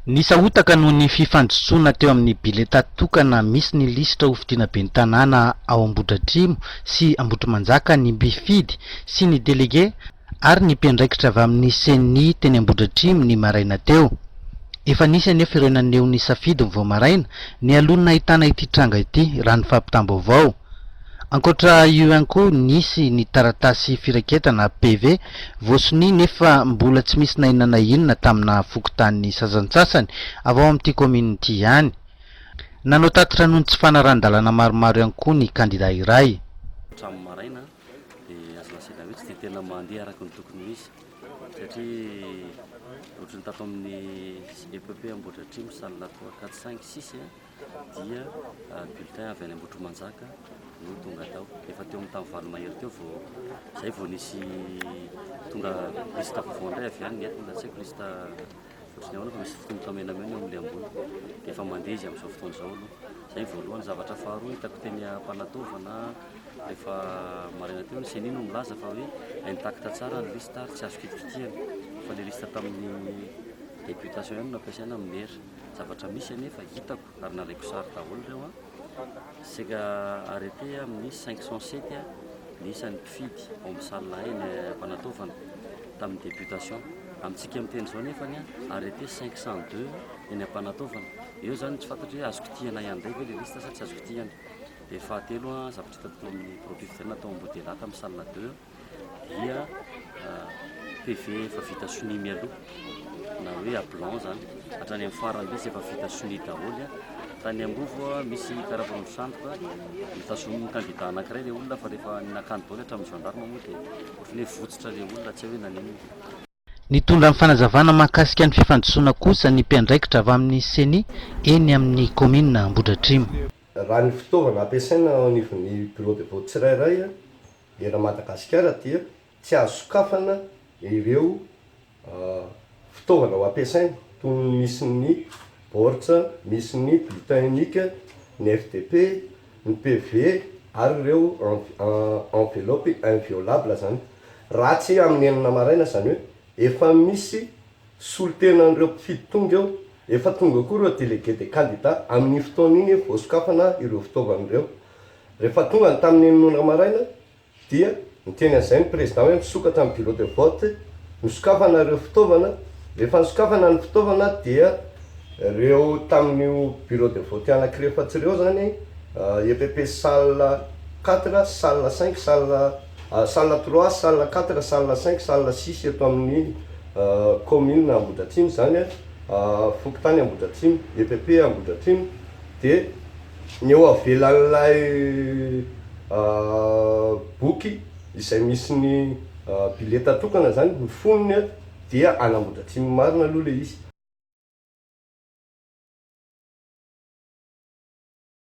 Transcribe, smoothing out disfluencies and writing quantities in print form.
Nisahotaka noho ny fifandrosoana teo amin'ny bileta tokana misy ny lisitra hofidiana ben'ny tanàna ao Ambohidratrimo sy Ambohitrimanjaka ny mpifidy sy ny délégué ary ny mpiandraikitra avy amin'ny CENI teny Ambohidratrimo ny maraina teo. Efa nisy anefa ireo naneho ny safidy vao maraina ny alonina ahitana ity tranga ity raha ny fampitam-baovao. Ankoatra io ihany koa nisy ny taratasy firaketana PV voasony nefa mbola tsy misy nainana inona tamina fokotanin'ny sasany avy ao amin'ity commune ity ihany. Nanao tatitra noho ny tsy fanaran-dalana maromaro ihany koa ny candidat iray. Hatramin'ny maraina dia azo lasaina hoe tsy dia tena mandeha araka ny tokony misy satria ohatrany tato amin'ny EPP Ambohidratrimo salle 3 4 5 6 dia bulletin avy any Ambohitrimanjaka no tonga tao. Efa teo amin'ny tamin'ny valo mahery teo vao zay vao nisy tonga lista vaovao indray avy any nentina tsy haiko lista ohatrany ahoana fa misy fotoana tamenamena amin'ilay ambony dia efa mandeha izy amin'izao fotoana izao aloha. Zay voalohany. Zavatra faharoa hitako teny Ampanatovana rehefa maraina teo ny CENI no milaza fa hoe intact tsara ny lista ary tsy azo kitikitihana fa le lista tamin'ny députation ihany no ampiasaina amin'ny maire. Zavatra misy anefa hitako ary nalaiko sary daholo ireo seka arrêté amin'ny 507 ny isan'ny mpifidy ao amin'ny salle 1 eny Ampanatovana tamin'ny députation. Amintsika miteny izao nefany arrêté 502 eny Ampanatovana. Eo zany tsy fantatro hoe azo kitihana ihany ndray ve le lista sa tsy azo kitihana. Dia fahatelo zavatra hitako amin'ny propriétaire tao Ambodela tamin'ny salle 2 dia PV efa vita soni mialoha na hoe ablanc zany hatrany amin'ny farany be efa vita soni daholo. Tany Ambovo misy karazana sandoka mitasomy candidat anankiray le olona fa rehefa nakany daholo hatramin'ny gendarme moa dia ohatrany hoe votsitra le olona tsy hoe nanino. Nitondra amin'ny fanazavana mahakasika ny fifandrosoana kosa ny mpiandraikitra avy amin'ny CENI eny amin'ny commune Ambohidratrimo. Raha ny fitaovana ampiasaina ao anivon'ny bureau de vote tsirairay era Madagasikara dia tsy azo sokafana ireo fitaovana ho ampiasaina toy ny misy ny bortsa, misy ny bulletin unique, ny FDP, ny PV ary ireo enveloppe inviolable zany. Raha tsy amin'ny enina maraina zany hoe efa misy solitenan'ireo mpifidy tonga eo, efa tonga koa ireo délégué des candidats amin'ny fotoana iny vao sokafana ireo fitaovana ireo. Rehefa tonga tamin'ny enina maraina dia niteny an'izay ny président hoe misokatra amin'ny bureau de vote misokafana ireo fitaovana. Rehefa nisokafana ny fitaovana dia ireo tamin'io bureau de vote anankiray efatsy ireo zany EPP salle 4, salle 5, salle 3, salle 4, salle 5, salle 6 eto amin'ny commune Ambohidratrimo zany fokotany Ambohidratrimo, EPP Ambohidratrimo. Dia ny eo avelan'ilay boky izay misy ny bileta tokana zany ny fonony dia any Ambohidratrimo marina aloha le izy.